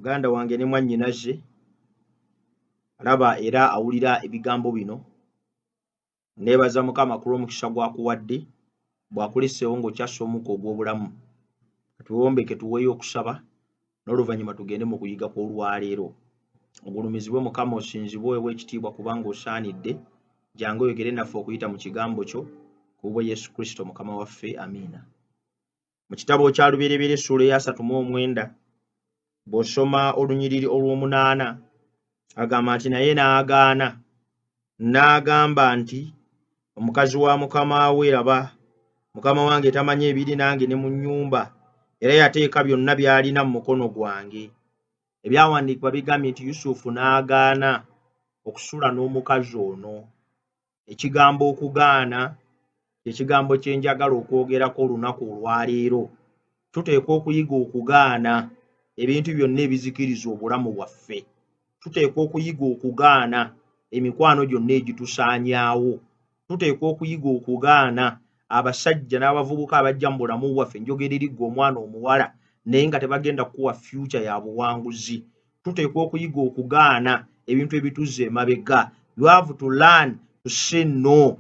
muganda wange ne mwannyinaze alaba era awulira ebigambo bino. Neebaza Mukama ku lw'omukisa gwakuwadde bwakuleseewo ng'okyassa omukka ogw'obulamu. Tuwombeke tuweeyo okusaba n'oluvannyuma tugende mu kuyiga kw'olwaleero. Ogulumizibwe Mukama, osinzibwe ow'ekitiibwa kubanga osaanidde. Jangu oyogere naffe okuyita mu kigambo kyo ku bwa Yesu Kristo Mukama waffe. Amiina. Mu kitabo kya Lubereberye essuula eya 39 bw'osoma olunyiriri olw'omunaana agamba nti naye n'agaana n'agamba nti omukazi wa mukama we, laba mukama wange tamanyi ebiri nange ne mu nnyumba, era yateeka byonna by'alina mu mukono gwange. Ebyawandiikibwa bigambye nti Yusufu n'agaana okusula n'omukazi ono. Ekigambo okugaana ekigambo kye njagala okwogerako olunaku olwaleero. Tuteekwa okuyiga okugaana ebintu byonna ebizikiriza obulamu bwaffe. Tuteekwa okuyiga okugaana emikwano gyonna egitusaanyaawo. Tuteekwa okuyiga okugaana abasajja n'abavubuka abajja mu bulamu bwaffe, njogera eri ggwe omwana omuwala, naye nga tebagenda kukuwa future ya buwanguzi. Tuteekwa okuyiga okugaana ebintu ebituzza emabega. You have to learn to say no.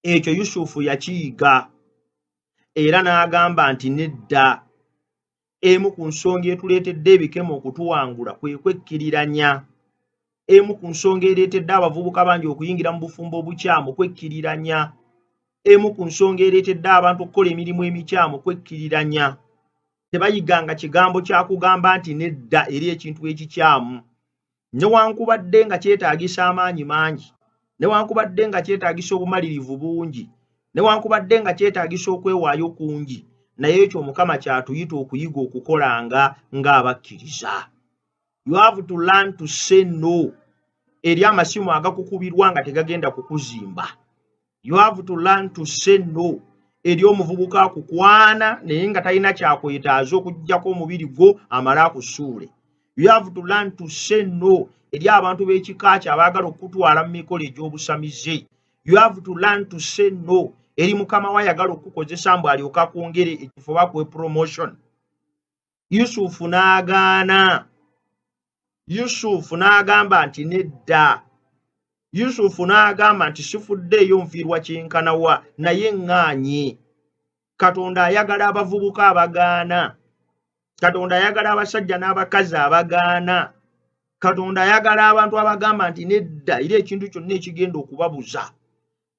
Ekyo Yusufu yakiyiga era n'agamba nti nedda. Emu ku nsonga etuleetedde ebikemo okutuwangula kwe kwekkiriranya. Emu ku nsonga ereetedde abavubuka bangi okuyingira mu bufumbo obukyamu kwekkiriranya. Emu ku nsonga ereetedde abantu okukola emirimu emikyamu kwekkiriranya. Tebayiganga kigambo kya kugamba nti nedda eri ekintu ekikyamu. Newankubadde nga kyetaagisa amaanyi mangi, newankubadde nga kyetaagisa obumalirivu bungi, newankubadde nga kyetaagisa okwewaayo kungi, naye ekyo Mukama kyatuyita okuyiga okukolanga ng'abakkiriza. You have to learn to say no eri amasimu agakukubirwa nga tegagenda kukuzimba. You have to learn to say no eri omuvubuka akukwana naye nga talina kyakwetaaza okuggyako omubiri gwo amale akusuule. You have to learn to say no eri abantu b'ekika kyo abaagala okutwala mu mikolo egy'obusamize. You have to learn to say no eri mukama we ayagala okukozesa mbu alyoka kwongere ekifuba kwe promotion. Yusufu n'agaana. Yusufu n'agamba nti nedda. Yusufu n'agamba nti sifuddeeyo nfiirwa kyenkanawa naye ŋŋaanye. Katonda ayagala abavubuka abagaana. Katonda ayagala abasajja n'abakazi abagaana. Katonda ayagala abantu abagamba nti nedda eri ekintu kyonna ekigenda okubabuza.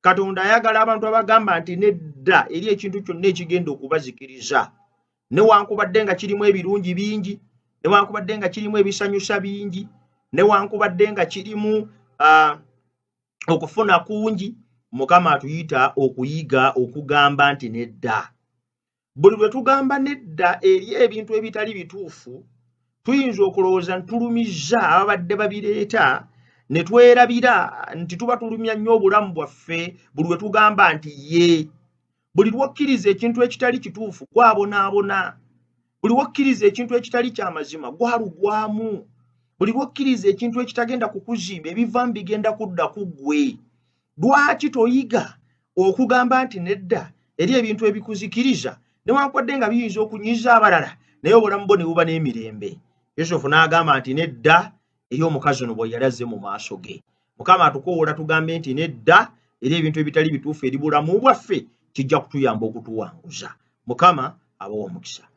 Katonda ayagala abantu abagamba nti nedda eri ekintu kyonna ekigenda okubazikiriza. Newankubadde nga kirimu ebirungi bingi, newankubadde nga kirimu ebisanyusa bingi, newankubadde nga kirimu okufuna kungi, Mukama atuyita okuyiga okugamba nti nedda. Buli lwe tugamba nedda eri ebintu ebitali bituufu, tuyinza okulowooza ntulumizza ababadde babireeta ne twerabira nti tuba tulumya nnyo obulamu bwaffe buli lwe tugamba nti ye. Buli lwokkiriza ekintu ekitali kituufu gwabonaabona. Buli lwokkiriza ekintu ekitali ky'amazima gwalugwamu. Buli lwokkiriza ekintu ekitagenda kukuzimba ebivaamu bigenda kudda ku ggwe. Lwaki toyiga okugamba nti nedda eri ebintu ebikuzikiriza newankubadde nga biyinza okunyiza abalala naye obulamu bwo ne buba n'emirembe? Yusufu n'agamba nti nedda eri omukazi ono bwe yalaze mu maaso ge. Mukama atukowoola tugambe nti nedda eri ebintu ebitali bituufu eri bulamu bwaffe kijja kutuyamba okutuwanguza. Mukama abawa omukisa.